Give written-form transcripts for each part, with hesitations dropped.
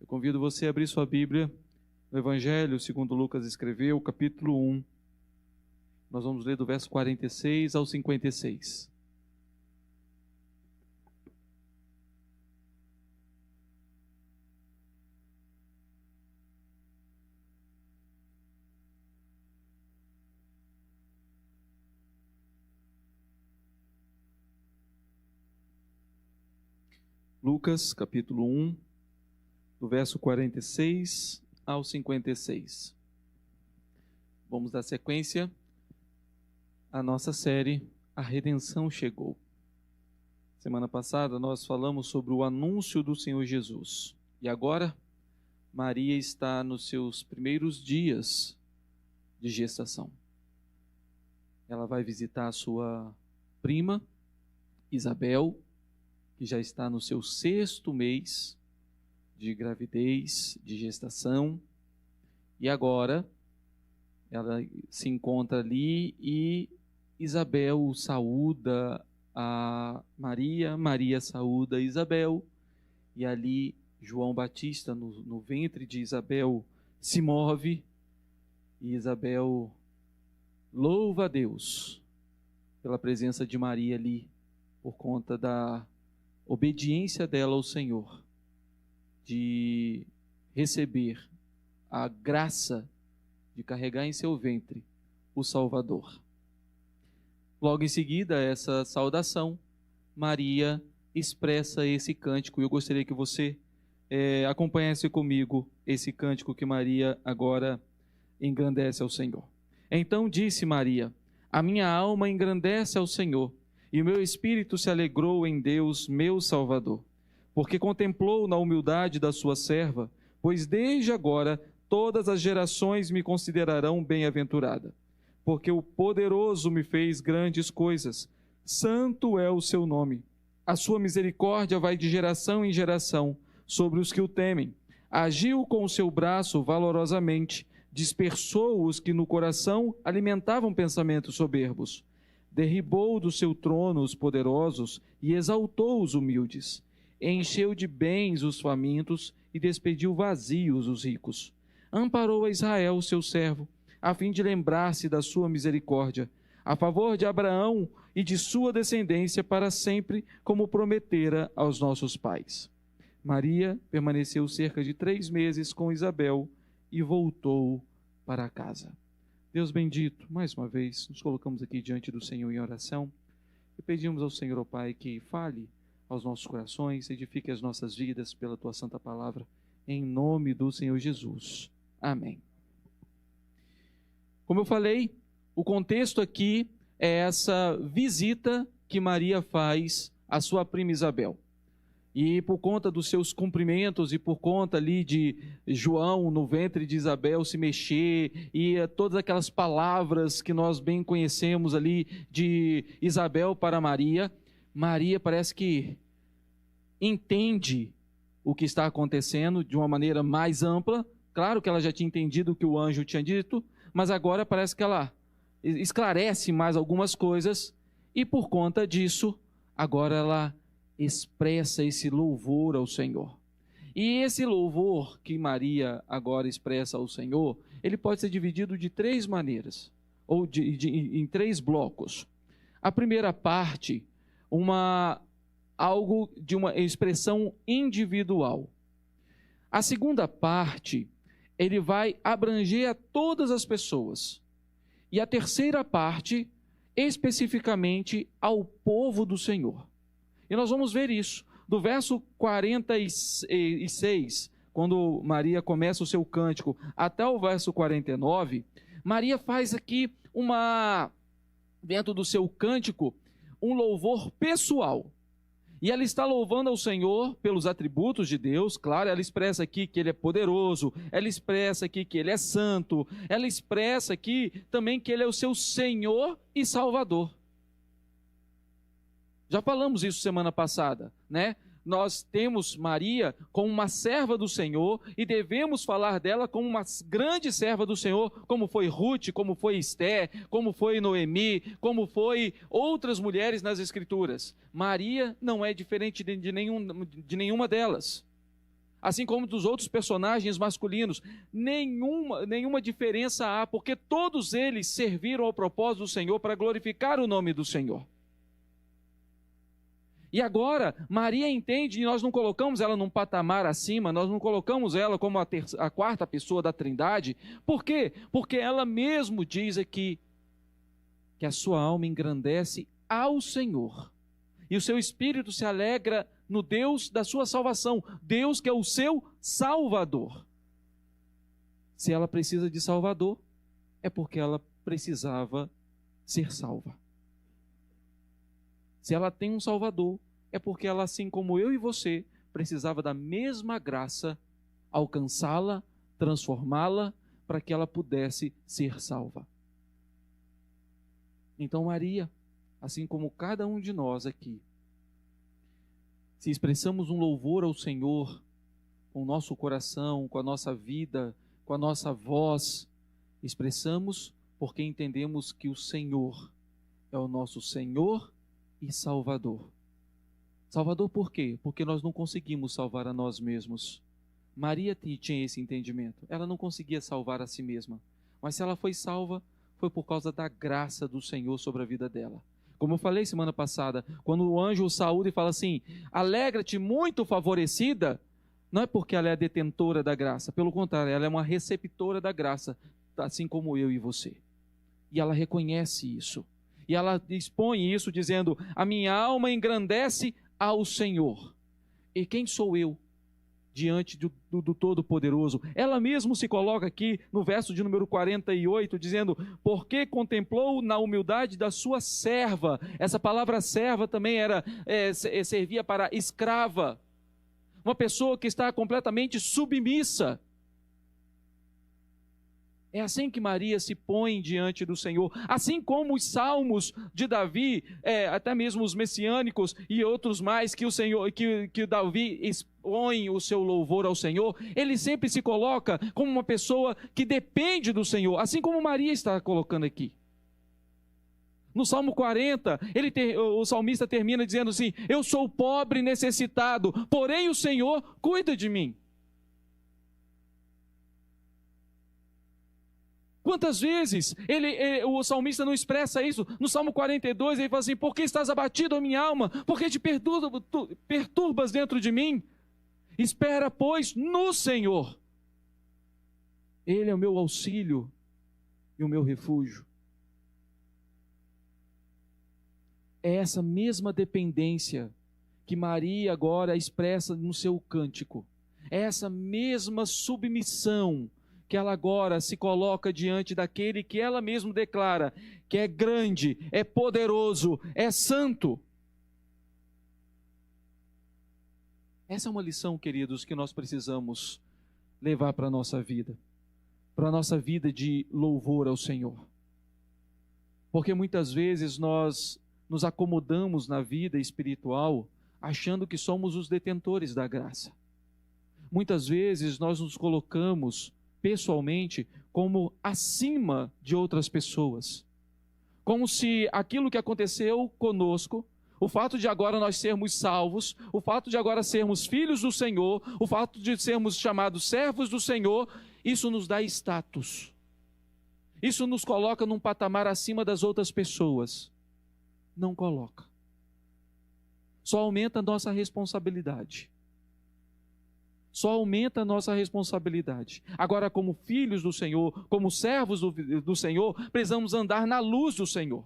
Convido você a abrir sua Bíblia no Evangelho segundo Lucas escreveu, capítulo 1. Nós vamos ler do verso 46 ao 56. Lucas, capítulo 1, do verso 46 ao 56. Vamos dar sequência à nossa série A Redenção Chegou. Semana passada nós falamos sobre o anúncio do Senhor Jesus. E agora, Maria está nos seus primeiros dias de gestação. Ela vai visitar a sua prima, Isabel, que já está no seu 6º mês de gravidez, de gestação, e agora ela se encontra ali e Isabel saúda a Maria, Maria saúda a Isabel, e ali João Batista no ventre de Isabel se move, e Isabel louva a Deus pela presença de Maria ali, por conta da obediência dela ao Senhor, de receber a graça de carregar em seu ventre o Salvador. Logo em seguida a essa saudação, Maria expressa esse cântico, e eu gostaria que você acompanhasse comigo esse cântico que Maria agora engrandece ao Senhor. Então disse Maria: a minha alma engrandece ao Senhor, e o meu espírito se alegrou em Deus, meu Salvador, porque contemplou na humildade da sua serva, pois desde agora todas as gerações me considerarão bem-aventurada. Porque o poderoso me fez grandes coisas, santo é o seu nome. A sua misericórdia vai de geração em geração sobre os que o temem. Agiu com o seu braço valorosamente, dispersou os que no coração alimentavam pensamentos soberbos. Derribou do seu trono os poderosos e exaltou os humildes. Encheu de bens os famintos e despediu vazios os ricos. Amparou a Israel, seu servo, a fim de lembrar-se da sua misericórdia, a favor de Abraão e de sua descendência para sempre, como prometera aos nossos pais. Maria permaneceu cerca de 3 meses com Isabel e voltou para casa. Deus bendito, mais uma vez, nos colocamos aqui diante do Senhor em oração e pedimos ao Senhor, ó Pai, que fale aos nossos corações, edifique as nossas vidas pela Tua Santa Palavra, em nome do Senhor Jesus. Amém. Como eu falei, o contexto aqui é essa visita que Maria faz à sua prima Isabel. E por conta dos seus cumprimentos e por conta ali de João no ventre de Isabel se mexer e todas aquelas palavras que nós bem conhecemos ali de Isabel para Maria, Maria parece que entende o que está acontecendo de uma maneira mais ampla. Claro que ela já tinha entendido o que o anjo tinha dito, mas agora parece que ela esclarece mais algumas coisas e por conta disso, agora ela expressa esse louvor ao Senhor. E esse louvor que Maria agora expressa ao Senhor, ele pode ser dividido de 3 maneiras, ou em 3 blocos. A primeira parte, algo de uma expressão individual. A segunda parte, ele vai abranger a todas as pessoas. E a terceira parte, especificamente ao povo do Senhor. E nós vamos ver isso. Do verso 46, quando Maria começa o seu cântico, até o verso 49, Maria faz aqui dentro do seu cântico, um louvor pessoal. E ela está louvando ao Senhor pelos atributos de Deus. Claro, ela expressa aqui que Ele é poderoso, ela expressa aqui que Ele é santo, ela expressa aqui também que Ele é o seu Senhor e Salvador. Já falamos isso semana passada, né? Nós temos Maria como uma serva do Senhor e devemos falar dela como uma grande serva do Senhor, como foi Ruth, como foi Esther, como foi Noemi, como foi outras mulheres nas Escrituras. Maria não é diferente de nenhuma delas. assim como dos outros personagens masculinos. Nenhuma diferença há, porque todos eles serviram ao propósito do Senhor para glorificar o nome do Senhor. E agora, Maria entende, e nós não colocamos ela num patamar acima, nós não colocamos ela como a quarta pessoa da Trindade. Por quê? Porque ela mesmo diz aqui que a sua alma engrandece ao Senhor, e o seu espírito se alegra no Deus da sua salvação, Deus que é o seu Salvador. Se ela precisa de Salvador, é porque ela precisava ser salva. Se ela tem um Salvador, é porque ela, assim como eu e você, precisava da mesma graça, alcançá-la, transformá-la, para que ela pudesse ser salva. Então Maria, assim como cada um de nós aqui, se expressamos um louvor ao Senhor, com o nosso coração, com a nossa vida, com a nossa voz, expressamos porque entendemos que o Senhor é o nosso Senhor e Salvador. Salvador por quê? Porque nós não conseguimos salvar a nós mesmos. Maria tinha esse entendimento. Ela não conseguia salvar a si mesma. Mas se ela foi salva, foi por causa da graça do Senhor sobre a vida dela. Como eu falei semana passada, quando o anjo o saúda e fala assim, alegra-te, muito favorecida, não é porque ela é a detentora da graça. Pelo contrário, ela é uma receptora da graça, assim como eu e você. E ela reconhece isso. E ela expõe isso dizendo, a minha alma engrandece ao Senhor. E quem sou eu diante do Todo-Poderoso? Ela mesmo se coloca aqui no verso de número 48, dizendo, porque contemplou na humildade da sua serva. Essa palavra serva também servia para escrava. Uma pessoa que está completamente submissa. É assim que Maria se põe diante do Senhor, assim como os salmos de Davi, até mesmo os messiânicos e outros mais que o Senhor, que Davi expõe o seu louvor ao Senhor, ele sempre se coloca como uma pessoa que depende do Senhor, assim como Maria está colocando aqui. No Salmo 40, o salmista termina dizendo assim, eu sou pobre e necessitado, porém o Senhor cuida de mim. Quantas vezes o salmista não expressa isso? No Salmo 42 ele fala assim, por que estás abatido a minha alma? Por que te perturbas dentro de mim? Espera, pois, no Senhor. Ele é o meu auxílio e o meu refúgio. É essa mesma dependência que Maria agora expressa no seu cântico. É essa mesma submissão que ela agora se coloca diante daquele que ela mesma declara que é grande, é poderoso, é santo. Essa é uma lição, queridos, que nós precisamos levar para a nossa vida de louvor ao Senhor. Porque muitas vezes nós nos acomodamos na vida espiritual achando que somos os detentores da graça. Muitas vezes nós nos colocamos pessoalmente como acima de outras pessoas, como se aquilo que aconteceu conosco, o fato de agora nós sermos salvos, o fato de agora sermos filhos do Senhor, o fato de sermos chamados servos do Senhor, isso nos dá status, isso nos coloca num patamar acima das outras pessoas. Não coloca, só aumenta a nossa responsabilidade. Só aumenta a nossa responsabilidade. Agora, como filhos do Senhor, como servos do Senhor, precisamos andar na luz do Senhor.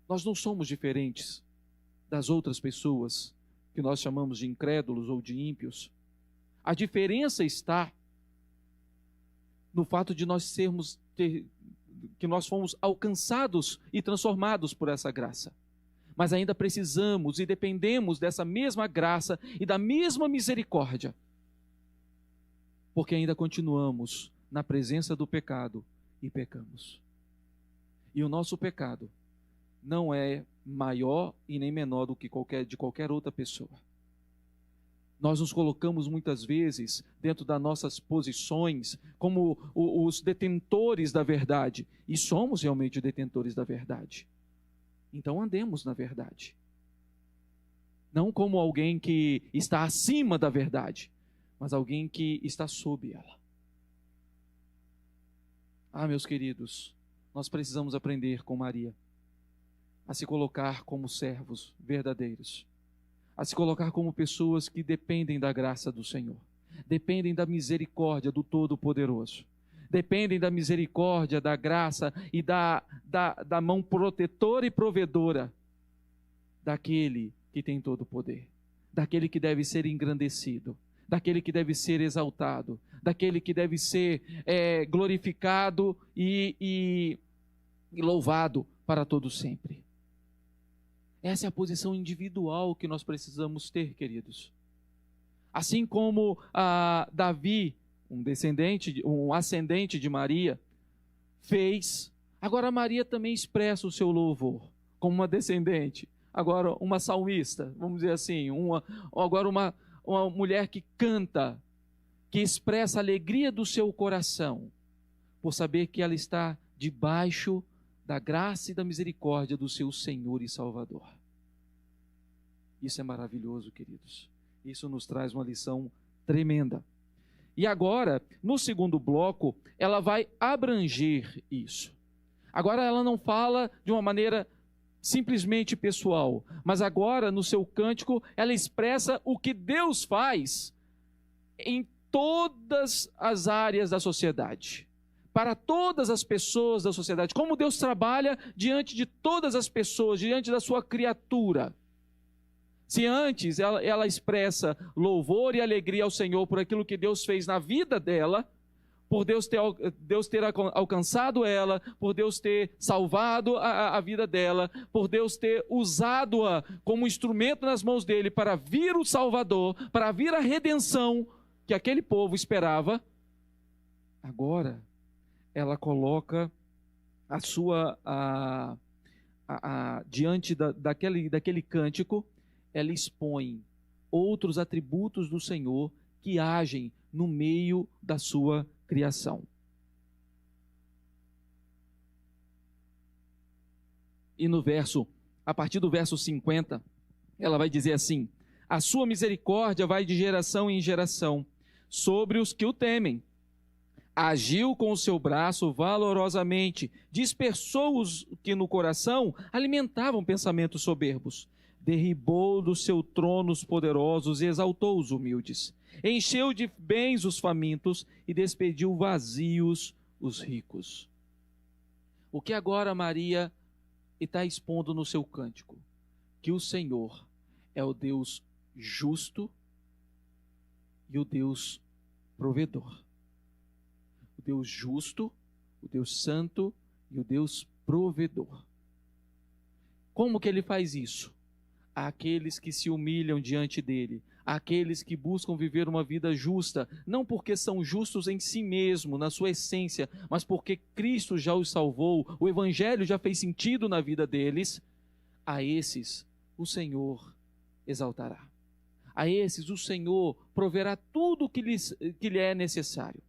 Nós não somos diferentes das outras pessoas que nós chamamos de incrédulos ou de ímpios. A diferença está no fato de que nós fomos alcançados e transformados por essa graça. Mas ainda precisamos e dependemos dessa mesma graça e da mesma misericórdia, porque ainda continuamos na presença do pecado e pecamos. E o nosso pecado não é maior e nem menor do que de qualquer outra pessoa. Nós nos colocamos muitas vezes dentro das nossas posições como os detentores da verdade, e somos realmente detentores da verdade. Então andemos na verdade. Não como alguém que está acima da verdade, mas alguém que está sob ela. Meus queridos, nós precisamos aprender com Maria a se colocar como servos verdadeiros, a se colocar como pessoas que dependem da graça do Senhor, dependem da misericórdia do Todo-Poderoso, dependem da misericórdia, da graça e da mão protetora e provedora daquele que tem todo o poder, daquele que deve ser engrandecido, daquele que deve ser exaltado, daquele que deve ser glorificado e louvado para todo sempre. Essa é a posição individual que nós precisamos ter, queridos. Assim como Davi, um ascendente de Maria, fez, agora Maria também expressa o seu louvor como uma descendente. Agora uma salmista, vamos dizer assim, agora uma mulher que canta, que expressa a alegria do seu coração, por saber que ela está debaixo da graça e da misericórdia do seu Senhor e Salvador. Isso é maravilhoso, queridos. Isso nos traz uma lição tremenda. E agora, no segundo bloco, ela vai abranger isso. Agora ela não fala de uma maneira simplesmente pessoal, mas agora no seu cântico ela expressa o que Deus faz em todas as áreas da sociedade, para todas as pessoas da sociedade, como Deus trabalha diante de todas as pessoas, diante da sua criatura. Se antes ela expressa louvor e alegria ao Senhor por aquilo que Deus fez na vida dela, por Deus ter alcançado ela, por Deus ter salvado a vida dela, por Deus ter usado-a como instrumento nas mãos dele para vir o Salvador, para vir a redenção que aquele povo esperava. Agora, ela coloca a sua, diante daquele cântico, ela expõe outros atributos do Senhor que agem no meio da sua criação. E a partir do verso 50, ela vai dizer assim: a sua misericórdia vai de geração em geração sobre os que o temem. Agiu com o seu braço valorosamente, dispersou os que no coração alimentavam pensamentos soberbos. Derribou do seu trono os poderosos e exaltou os humildes. Encheu de bens os famintos e despediu vazios os ricos. O que agora Maria está expondo no seu cântico? Que o Senhor é o Deus justo e o Deus provedor. O Deus justo, o Deus santo e o Deus provedor. Como que ele faz isso? Aqueles que se humilham diante dele, aqueles que buscam viver uma vida justa, não porque são justos em si mesmo, na sua essência, mas porque Cristo já os salvou, o Evangelho já fez sentido na vida deles, a esses o Senhor exaltará. A esses o Senhor proverá tudo que lhe é necessário.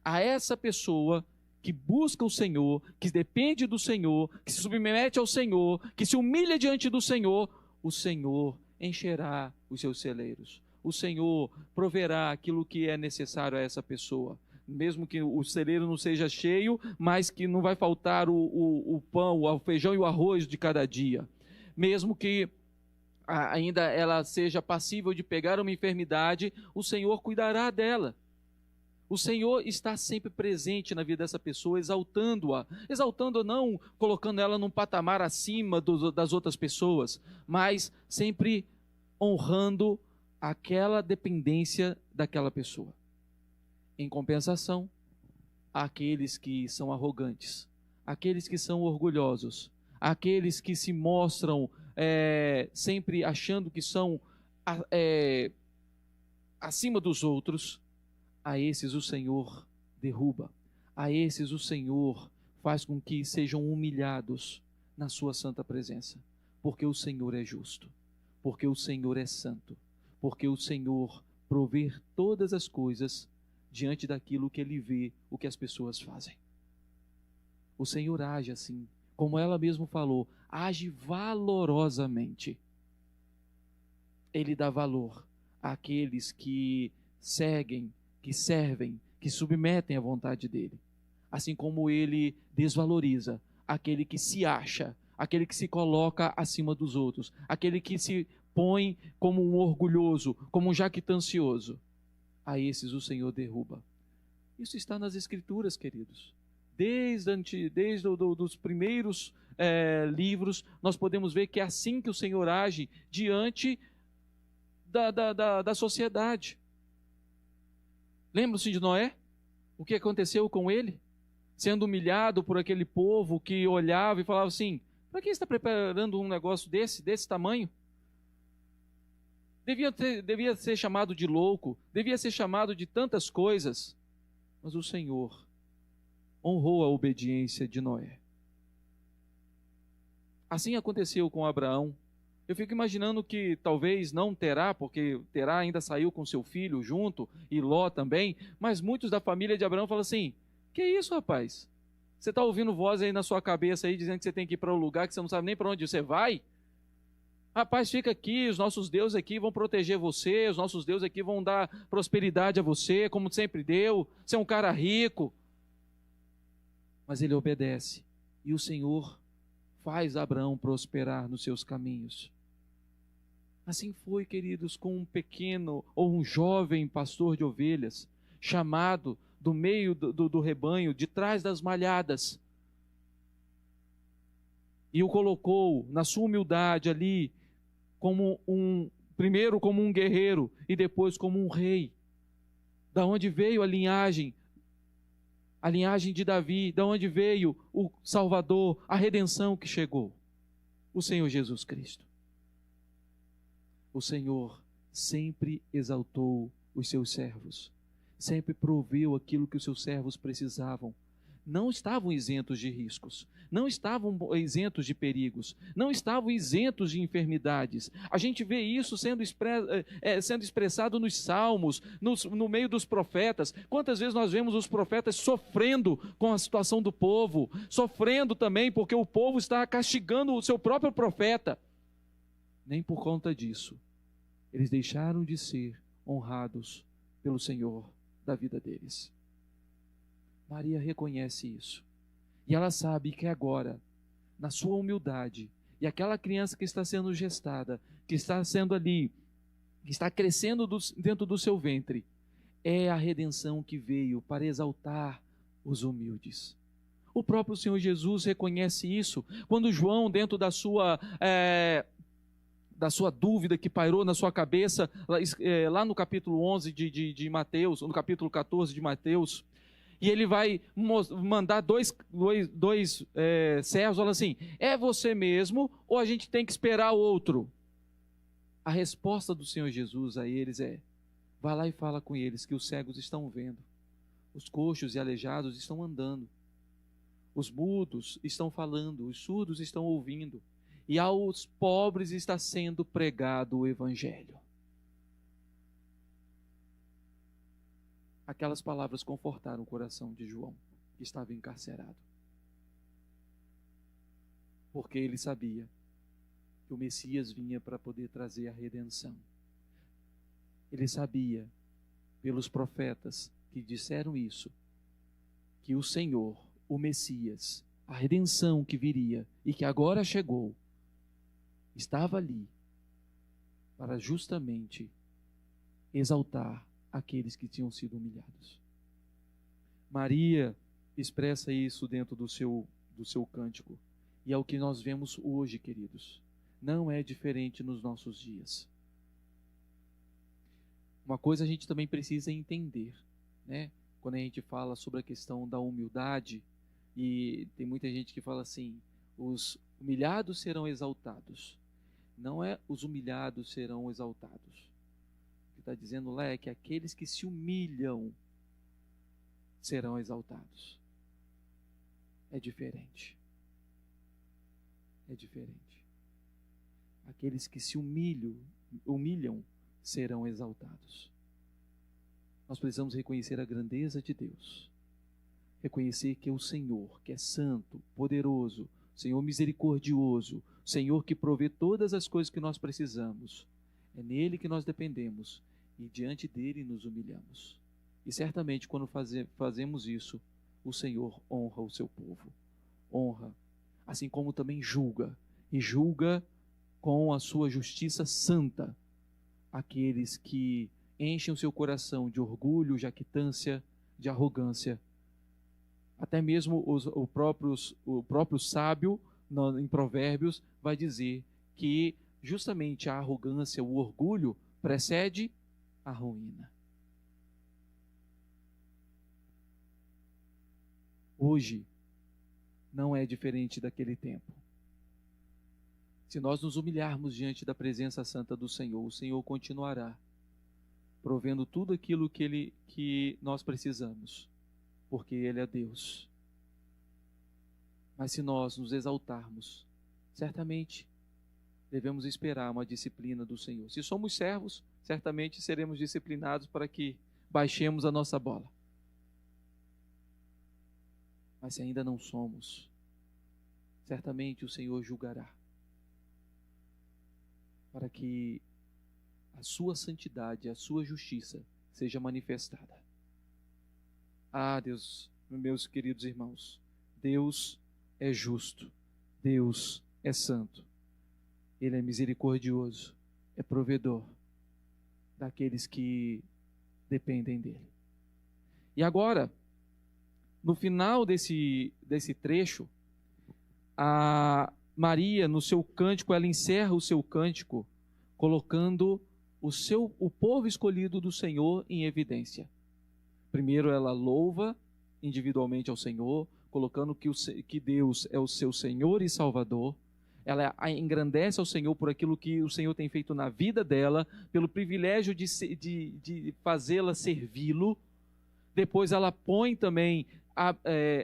A essa pessoa que busca o Senhor, que depende do Senhor, que se submete ao Senhor, que se humilha diante do Senhor, o Senhor encherá os seus celeiros. O Senhor proverá aquilo que é necessário a essa pessoa. Mesmo que o celeiro não seja cheio, mas que não vai faltar o pão, o feijão e o arroz de cada dia. Mesmo que ainda ela seja passível de pegar uma enfermidade, o Senhor cuidará dela. O Senhor está sempre presente na vida dessa pessoa, exaltando-a não colocando ela num patamar acima das outras pessoas, mas sempre honrando aquela dependência daquela pessoa. Em compensação, aqueles que são arrogantes, aqueles que são orgulhosos, aqueles que se mostram sempre achando que são acima dos outros, a esses o Senhor derruba, a esses o Senhor faz com que sejam humilhados na sua santa presença, porque o Senhor é justo, porque o Senhor é santo, porque o Senhor provê todas as coisas diante daquilo que Ele vê, o que as pessoas fazem. O Senhor age assim, como ela mesma falou, age valorosamente. Ele dá valor àqueles que seguem, que servem, que submetem à vontade dele. Assim como ele desvaloriza aquele que se acha, aquele que se coloca acima dos outros, aquele que se põe como um orgulhoso, como um jactancioso. A esses o Senhor derruba. Isso está nas Escrituras, queridos. Desde os primeiros livros, nós podemos ver que é assim que o Senhor age diante da sociedade. Lembram-se de Noé? O que aconteceu com ele? Sendo humilhado por aquele povo que olhava e falava assim: para que está preparando um negócio desse tamanho? Devia ser chamado de louco, devia ser chamado de tantas coisas. Mas o Senhor honrou a obediência de Noé. Assim aconteceu com Abraão. Eu fico imaginando que talvez não Terá, porque Terá ainda saiu com seu filho junto, e Ló também, mas muitos da família de Abraão falam assim: que isso, rapaz? Você está ouvindo voz aí na sua cabeça aí, dizendo que você tem que ir para um lugar que você não sabe nem para onde você vai? Rapaz, fica aqui, os nossos deuses aqui vão proteger você, os nossos deuses aqui vão dar prosperidade a você, como sempre deu, você é um cara rico. Mas ele obedece, e o Senhor faz Abraão prosperar nos seus caminhos. Assim foi, queridos, com um pequeno ou um jovem pastor de ovelhas, chamado do meio do rebanho, de trás das malhadas, e o colocou na sua humildade ali, primeiro como um guerreiro e depois como um rei. Da onde veio a linhagem de Davi, da onde veio o Salvador, a redenção que chegou, o Senhor Jesus Cristo. O Senhor sempre exaltou os seus servos, sempre proveu aquilo que os seus servos precisavam. Não estavam isentos de riscos, não estavam isentos de perigos, não estavam isentos de enfermidades. A gente vê isso sendo expressado nos salmos, no meio dos profetas. Quantas vezes nós vemos os profetas sofrendo com a situação do povo, sofrendo também porque o povo está castigando o seu próprio profeta. Nem por conta disso, eles deixaram de ser honrados pelo Senhor da vida deles. Maria reconhece isso. E ela sabe que agora, na sua humildade, e aquela criança que está sendo gestada, que está sendo ali, que está crescendo dentro do seu ventre, é a redenção que veio para exaltar os humildes. O próprio Senhor Jesus reconhece isso. Quando João, dentro da sua dúvida que pairou na sua cabeça, lá no capítulo 11 de Mateus, no capítulo 14 de Mateus, e ele vai mandar dois servos, falando assim: é você mesmo ou a gente tem que esperar outro? A resposta do Senhor Jesus a eles é: vai lá e fala com eles que os cegos estão vendo, os coxos e aleijados estão andando, os mudos estão falando, os surdos estão ouvindo, e aos pobres está sendo pregado o Evangelho. Aquelas palavras confortaram o coração de João, que estava encarcerado. Porque ele sabia que o Messias vinha para poder trazer a redenção. Ele sabia, pelos profetas que disseram isso, que o Senhor, o Messias, a redenção que viria e que agora chegou, estava ali para justamente exaltar aqueles que tinham sido humilhados. Maria expressa isso dentro do seu cântico. E é o que nós vemos hoje, queridos. Não é diferente nos nossos dias. Uma coisa a gente também precisa entender, né? Quando a gente fala sobre a questão da humildade, e tem muita gente que fala assim: os humilhados serão exaltados. Não é os humilhados serão exaltados. Está dizendo lá é que aqueles que se humilham serão exaltados. É diferente. É diferente. Aqueles que se humilham serão exaltados. Nós precisamos reconhecer a grandeza de Deus. Reconhecer que é o Senhor, que é santo, poderoso, Senhor misericordioso, Senhor que provê todas as coisas que nós precisamos. É nele que nós dependemos e diante dele nos humilhamos. E certamente quando fazemos isso, o Senhor honra o seu povo. Honra, assim como também julga. E julga com a sua justiça santa aqueles que enchem o seu coração de orgulho, jactância, de arrogância. Até mesmo o próprio sábio, em Provérbios, vai dizer que justamente a arrogância, o orgulho, precede a ruína. Hoje não é diferente daquele tempo. Se nós nos humilharmos diante da presença santa do Senhor, o Senhor continuará provendo tudo aquilo que nós precisamos, porque Ele é Deus. Mas se nós nos exaltarmos, certamente devemos esperar uma disciplina do Senhor. Se somos servos, certamente seremos disciplinados para que baixemos a nossa bola. Mas se ainda não somos, certamente o Senhor julgará, para que a sua santidade, a sua justiça seja manifestada. Ah, Deus, meus queridos irmãos, Deus é justo, Deus é santo, Ele é misericordioso, é provedor daqueles que dependem dEle. E agora, no final desse trecho, a Maria, no seu cântico, ela encerra o seu cântico colocando o povo escolhido do Senhor em evidência. Primeiro ela louva individualmente ao Senhor, colocando que Deus é o seu Senhor e Salvador. Ela engrandece ao Senhor por aquilo que o Senhor tem feito na vida dela, pelo privilégio de fazê-la servi-lo. Depois ela põe também,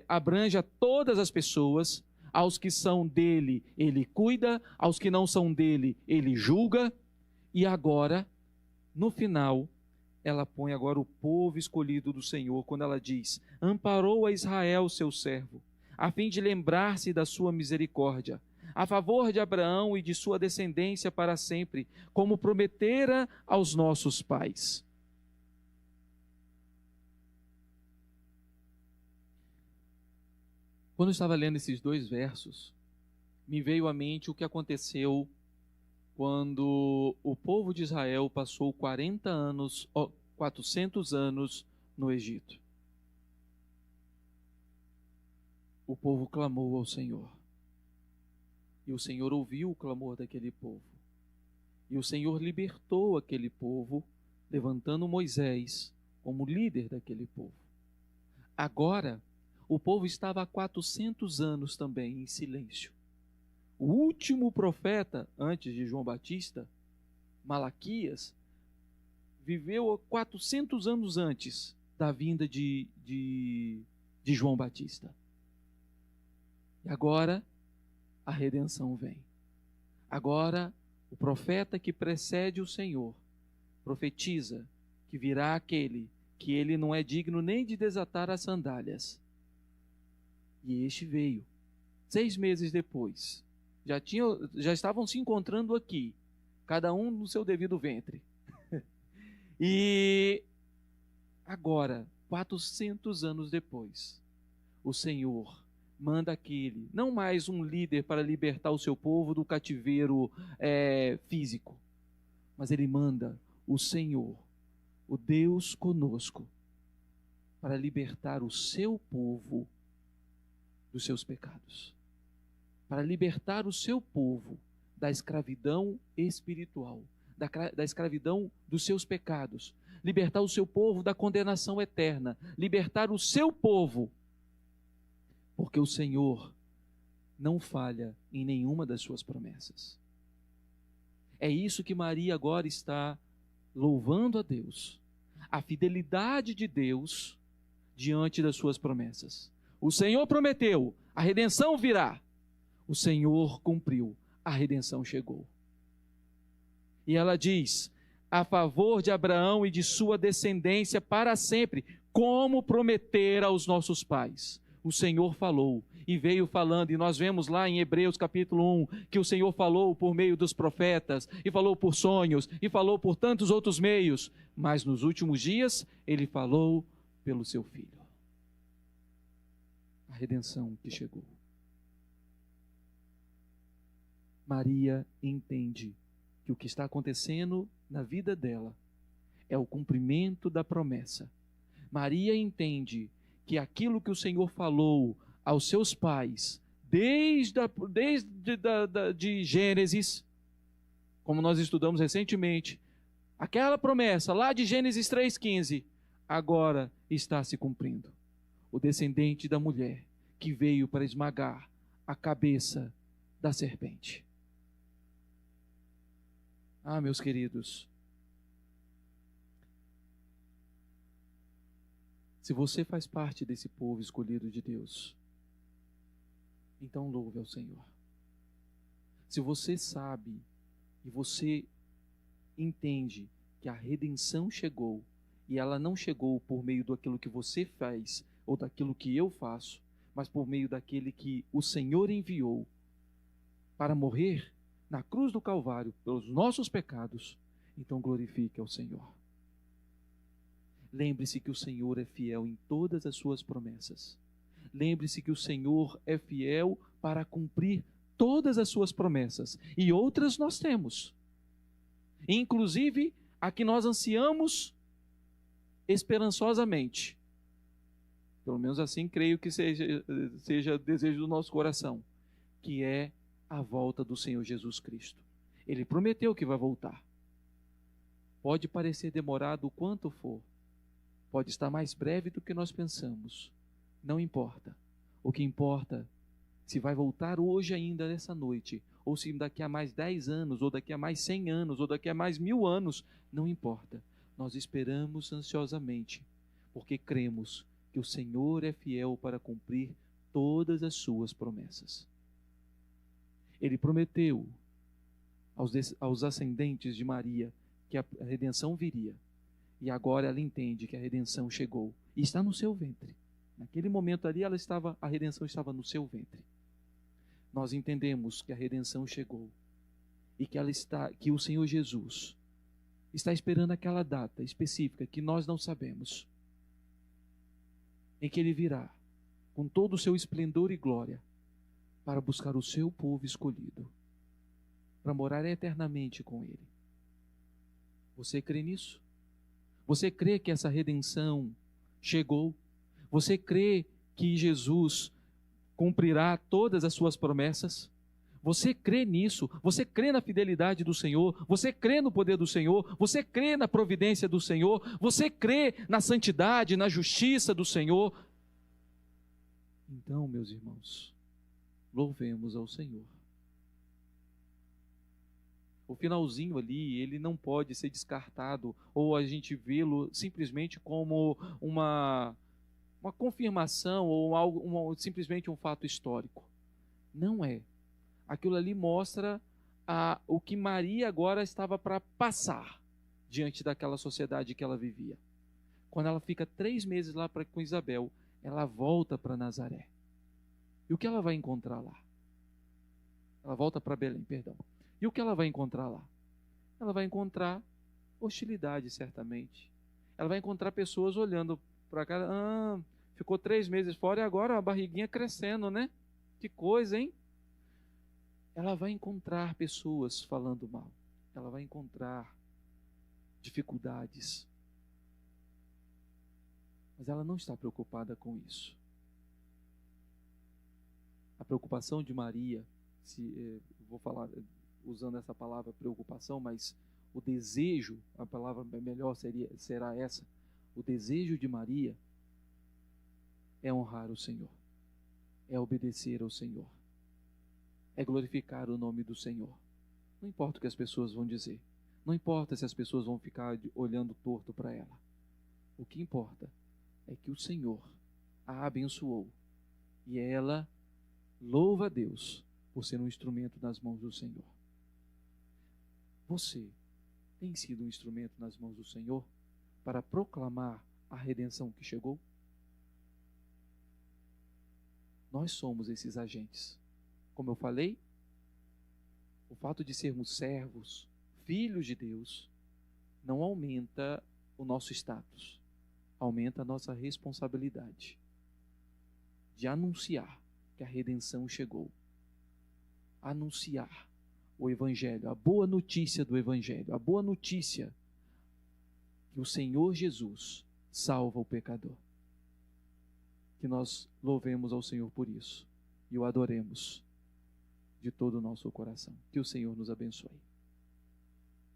abrange a todas as pessoas. Aos que são dele, ele cuida. Aos que não são dele, ele julga. E agora, no final, ela põe agora o povo escolhido do Senhor, quando ela diz: amparou a Israel, seu servo, a fim de lembrar-se da sua misericórdia, a favor de Abraão e de sua descendência para sempre, como prometera aos nossos pais. Quando eu estava lendo esses dois versos, me veio à mente o que aconteceu quando o povo de Israel passou 400 anos no Egito. O povo clamou ao Senhor. E o Senhor ouviu o clamor daquele povo. E o Senhor libertou aquele povo, levantando Moisés como líder daquele povo. Agora, o povo estava há 400 anos também em silêncio. O último profeta, antes de João Batista, Malaquias, viveu 400 anos antes da vinda de João Batista. E agora, a redenção vem. Agora, o profeta que precede o Senhor profetiza que virá aquele que ele não é digno nem de desatar as sandálias. E este veio. 6 meses depois, já estavam se encontrando aqui, cada um no seu devido ventre. E agora, 400 anos depois, o Senhor manda aquele, não mais um líder para libertar o seu povo do cativeiro físico, mas ele manda o Senhor, o Deus conosco, para libertar o seu povo dos seus pecados, para libertar o seu povo da escravidão espiritual, da escravidão dos seus pecados, libertar o seu povo da condenação eterna, libertar o seu povo, porque o Senhor não falha em nenhuma das suas promessas. É isso que Maria agora está louvando a Deus, a fidelidade de Deus diante das suas promessas. O Senhor prometeu, a redenção virá. O Senhor cumpriu, a redenção chegou. E ela diz: a favor de Abraão e de sua descendência para sempre, como prometera aos nossos pais. o Senhor falou, e veio falando, e nós vemos lá em Hebreus capítulo 1, que o Senhor falou por meio dos profetas, e falou por sonhos, e falou por tantos outros meios, mas nos últimos dias, Ele falou pelo seu Filho. A redenção que chegou. Maria entende que o que está acontecendo na vida dela é o cumprimento da promessa. Maria entende que aquilo que o Senhor falou aos seus pais, desde de Gênesis, como nós estudamos recentemente, aquela promessa lá de Gênesis 3,15, agora está se cumprindo. O descendente da mulher que veio para esmagar a cabeça da serpente. Ah, meus queridos, se você faz parte desse povo escolhido de Deus, então louve ao Senhor. Se você sabe e você entende que a redenção chegou, e ela não chegou por meio daquilo que você faz, ou daquilo que eu faço, mas por meio daquele que o Senhor enviou para morrer na cruz do Calvário pelos nossos pecados, então glorifique ao Senhor. Lembre-se que o Senhor é fiel em todas as suas promessas. Lembre-se que o Senhor é fiel para cumprir todas as suas promessas. E outras nós temos. Inclusive a que nós ansiamos esperançosamente. Pelo menos assim creio que seja desejo do nosso coração. Que é a volta do Senhor Jesus Cristo. Ele prometeu que vai voltar. Pode parecer demorado o quanto for. Pode estar mais breve do que nós pensamos. Não importa. O que importa, se vai voltar hoje ainda nessa noite, ou se daqui a mais 10 anos, ou daqui a mais 100 anos, ou daqui a mais 1000 anos, não importa. Nós esperamos ansiosamente, porque cremos que o Senhor é fiel para cumprir todas as suas promessas. Ele prometeu aos ascendentes de Maria que a redenção viria. E agora ela entende que a redenção chegou e está no seu ventre. Naquele momento ali a redenção estava no seu ventre. Nós entendemos que a redenção chegou e que o Senhor Jesus está esperando aquela data específica que nós não sabemos, em que Ele virá com todo o seu esplendor e glória para buscar o seu povo escolhido, para morar eternamente com Ele. Você crê nisso? Você crê que essa redenção chegou? Você crê que Jesus cumprirá todas as suas promessas? Você crê nisso? Você crê na fidelidade do Senhor? Você crê no poder do Senhor? Você crê na providência do Senhor? Você crê na santidade, na justiça do Senhor? Então, meus irmãos, louvemos ao Senhor. O finalzinho ali, ele não pode ser descartado, ou a gente vê-lo simplesmente como uma confirmação, ou simplesmente um fato histórico. Não é. Aquilo ali mostra o que Maria agora estava para passar diante daquela sociedade que ela vivia. Quando ela fica 3 meses lá com Isabel, ela volta para Nazaré. E o que ela vai encontrar lá? Ela volta para Belém, perdão. E o que ela vai encontrar lá? Ela vai encontrar hostilidade, certamente. Ela vai encontrar pessoas olhando para cá. Ficou 3 meses fora e agora a barriguinha crescendo, né? Que coisa, hein? Ela vai encontrar pessoas falando mal. Ela vai encontrar dificuldades. Mas ela não está preocupada com isso. A preocupação de Maria, vou falar usando essa palavra preocupação, mas o desejo, a palavra melhor será essa, o desejo de Maria é honrar o Senhor, é obedecer ao Senhor, é glorificar o nome do Senhor. Não importa o que as pessoas vão dizer, não importa se as pessoas vão ficar olhando torto para ela. O que importa é que o Senhor a abençoou e ela louva a Deus por ser um instrumento nas mãos do Senhor. Você tem sido um instrumento nas mãos do Senhor para proclamar a redenção que chegou? Nós somos esses agentes. Como eu falei, o fato de sermos servos, filhos de Deus, não aumenta o nosso status, aumenta a nossa responsabilidade de anunciar que a redenção chegou. Anunciar o Evangelho, a boa notícia do Evangelho, a boa notícia que o Senhor Jesus salva o pecador. Que nós louvemos ao Senhor por isso e o adoremos de todo o nosso coração. Que o Senhor nos abençoe.